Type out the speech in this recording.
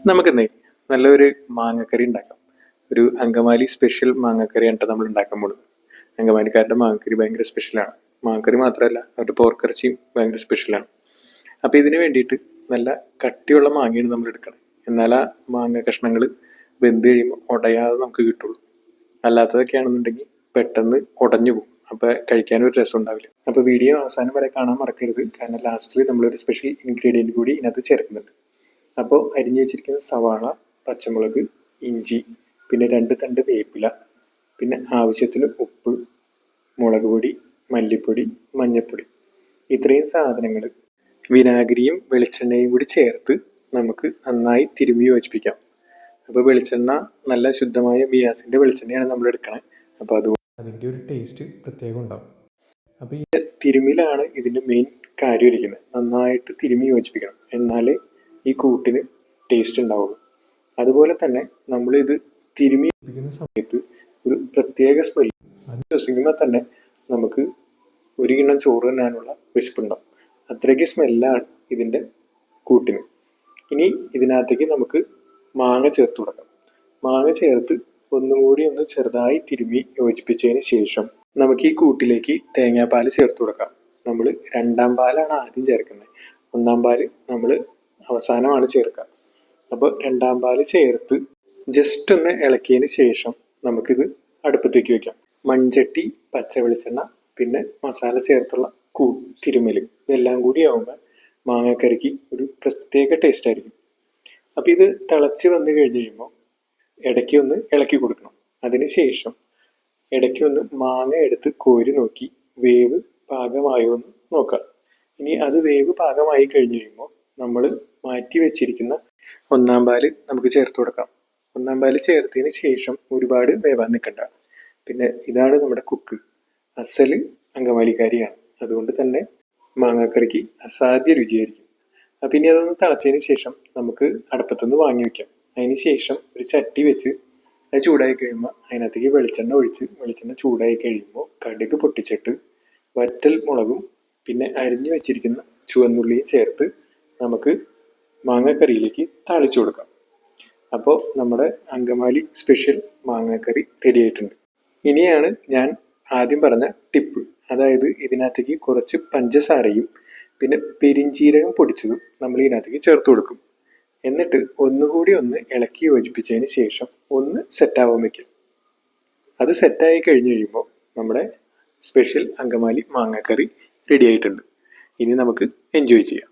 നമുക്കിന്നേ നല്ലൊരു മാങ്ങക്കറി ഉണ്ടാക്കാം. ഒരു അങ്കമാലി സ്പെഷ്യൽ മാങ്ങക്കറിയാണ് നമ്മൾ ഉണ്ടാക്കാൻ പോകുന്നത്. അങ്കമാലിക്കാരുടെ മാങ്ങക്കറി ഭയങ്കര സ്പെഷ്യലാണ്. മാങ്ങക്കറി മാത്രമല്ല, അവരുടെ പോർക്കിറച്ചിയും ഭയങ്കര സ്പെഷ്യലാണ്. അപ്പോൾ ഇതിന് വേണ്ടിയിട്ട് നല്ല കട്ടിയുള്ള മാങ്ങയാണ് നമ്മൾ എടുക്കണം. എന്നാൽ ആ മാങ്ങ കഷ്ണങ്ങൾ വെന്ത് കഴിയുമ്പോൾ ഉടയാതെ നമുക്ക് കിട്ടുള്ളൂ. അല്ലാത്തതൊക്കെയാണെന്നുണ്ടെങ്കിൽ പെട്ടെന്ന് ഉടഞ്ഞു പോകും. അപ്പോൾ കഴിക്കാനൊരു രസം ഉണ്ടാവില്ല. അപ്പോൾ വീഡിയോ അവസാനം വരെ കാണാൻ മറക്കരുത്. കാരണം ലാസ്റ്റിൽ നമ്മളൊരു സ്പെഷ്യൽ ഇൻഗ്രീഡിയൻറ്റ് കൂടി ഇതിനകത്ത് ചേർക്കുന്നുണ്ട്. അപ്പോൾ അരിഞ്ഞു വെച്ചിരിക്കുന്ന സവാള, പച്ചമുളക്, ഇഞ്ചി, പിന്നെ 2 തണ്ട് വേപ്പില, പിന്നെ ആവശ്യത്തിന് ഉപ്പ്, മുളക് പൊടി, മല്ലിപ്പൊടി, മഞ്ഞൾപ്പൊടി, ഇത്രയും സാധനങ്ങൾ വിനാഗിരിയും വെളിച്ചെണ്ണയും കൂടി ചേർത്ത് നമുക്ക് നന്നായി തിരുമ്മി യോജിപ്പിക്കാം. അപ്പോൾ വെളിച്ചെണ്ണ നല്ല ശുദ്ധമായ ബിയാസിൻ്റെ വെളിച്ചെണ്ണയാണ് നമ്മൾ എടുക്കണത്. അപ്പോൾ അതുകൊണ്ട് അതിൻ്റെ ഒരു ടേസ്റ്റ് പ്രത്യേകം ഉണ്ടാവും. അപ്പോൾ ഈ തിരുമ്മിലാണ് ഇതിൻ്റെ മെയിൻ കാര്യം ഇരിക്കുന്നത്. നന്നായിട്ട് തിരുമ്മി യോജിപ്പിക്കണം, എന്നാലേ ഈ കൂട്ടിന് ടേസ്റ്റ് ഉണ്ടാവുള്ളൂ. അതുപോലെ തന്നെ നമ്മളിത് തിരുമ്മി യോജിപ്പിക്കുന്ന സമയത്ത് ഒരു പ്രത്യേക സ്മെല്ല്, അത് ശ്വസിക്കുമ്പോൾ തന്നെ നമുക്ക് ഒരു കിണ്ണം ചോറ് തിന്നാനുള്ള വിശപ്പുണ്ടാവും. അത്രയ്ക്ക് സ്മെല്ലാണ് ഇതിൻ്റെ കൂട്ടിന്. ഇനി ഇതിനകത്തേക്ക് നമുക്ക് മാങ്ങ ചേർത്ത് കൊടുക്കാം. മാങ്ങ ചേർത്ത് ഒന്നും കൂടി ഒന്ന് ചെറുതായി തിരുമ്മി യോജിപ്പിച്ചതിന് ശേഷം നമുക്ക് ഈ കൂട്ടിലേക്ക് തേങ്ങാപ്പാൽ ചേർത്ത് കൊടുക്കാം. നമ്മൾ 2ാം പാലാണ് ആദ്യം ചേർക്കുന്നത്. 1ാം പാൽ നമ്മൾ അവസാനമാണ് ചേർക്കുക. അപ്പോൾ 2ാം പാൽ ചേർത്ത് ജസ്റ്റ് ഒന്ന് ഇളക്കിയതിന് ശേഷം നമുക്കിത് അടുപ്പത്തേക്ക് വയ്ക്കാം. മൺചട്ടി, പച്ച വെളിച്ചെണ്ണ, പിന്നെ മസാല ചേർത്തുള്ള തിരുമ്മൽ, ഇതെല്ലാം കൂടി ആകുമ്പോൾ മാങ്ങക്കറിക്ക് ഒരു പ്രത്യേക ടേസ്റ്റ് ആയിരിക്കും. അപ്പോൾ ഇത് തിളച്ച് വന്നു കഴിഞ്ഞ് കഴിയുമ്പോൾ ഇടയ്ക്ക് ഒന്ന് ഇളക്കി കൊടുക്കണം. അതിന് ശേഷം ഇടയ്ക്ക് ഒന്ന് മാങ്ങ എടുത്ത് കോരി നോക്കി വേവ് പാകമായോ എന്ന് നോക്കാം. ഇനി അത് വേവ് പാകമായി കഴിഞ്ഞ് കഴിയുമ്പോൾ നമ്മൾ മാറ്റി വെച്ചിരിക്കുന്ന 1ാം പാൽ നമുക്ക് ചേർത്ത് കൊടുക്കാം. 1ാം പാൽ ചേർത്തതിന് ശേഷം ഒരുപാട് വേവാൻ നിൽക്കണ്ട. പിന്നെ ഇതാണ് നമ്മുടെ കുക്ക്, അസൽ അങ്കമാലിക്കാരിയാണ്. അതുകൊണ്ട് തന്നെ മാങ്ങാക്കറിക്ക് അസാധ്യ രുചിയായിരിക്കും. അപ്പം ഇനി അതൊന്ന് തിളച്ചതിന് ശേഷം നമുക്ക് അടുപ്പത്തുനിന്ന് വാങ്ങി വയ്ക്കാം. അതിന് ശേഷം ഒരു ചട്ടി വെച്ച് അത് ചൂടായി കഴിയുമ്പോൾ അതിനകത്തേക്ക് വെളിച്ചെണ്ണ ഒഴിച്ച്, വെളിച്ചെണ്ണ ചൂടായി കഴിയുമ്പോൾ കടുക് പൊട്ടിച്ചിട്ട് വറ്റൽ മുളകും പിന്നെ അരിഞ്ഞു വെച്ചിരിക്കുന്ന ചുവന്നുള്ളിയും ചേർത്ത് നമുക്ക് മാങ്ങാക്കറിയിലേക്ക് താളിച്ചു കൊടുക്കാം. അപ്പോൾ നമ്മുടെ അങ്കമാലി സ്പെഷ്യൽ മാങ്ങാക്കറി റെഡി ആയിട്ടുണ്ട്. ഇനിയാണ് ഞാൻ ആദ്യം പറഞ്ഞ ടിപ്പ്, അതായത് ഇതിനകത്തേക്ക് കുറച്ച് പഞ്ചസാരയും പിന്നെ പെരിഞ്ചീരകം പൊടിച്ചതും നമ്മൾ ഇതിനകത്തേക്ക് ചേർത്ത് കൊടുക്കും. എന്നിട്ട് ഒന്നുകൂടി ഒന്ന് ഇളക്കി യോജിപ്പിച്ചതിന് ശേഷം ഒന്ന് സെറ്റാവാൻ വയ്ക്കും. അത് സെറ്റായി കഴിഞ്ഞ് കഴിയുമ്പോൾ നമ്മുടെ സ്പെഷ്യൽ അങ്കമാലി മാങ്ങാക്കറി റെഡി ആയിട്ടുണ്ട്. ഇനി നമുക്ക് എൻജോയ് ചെയ്യാം.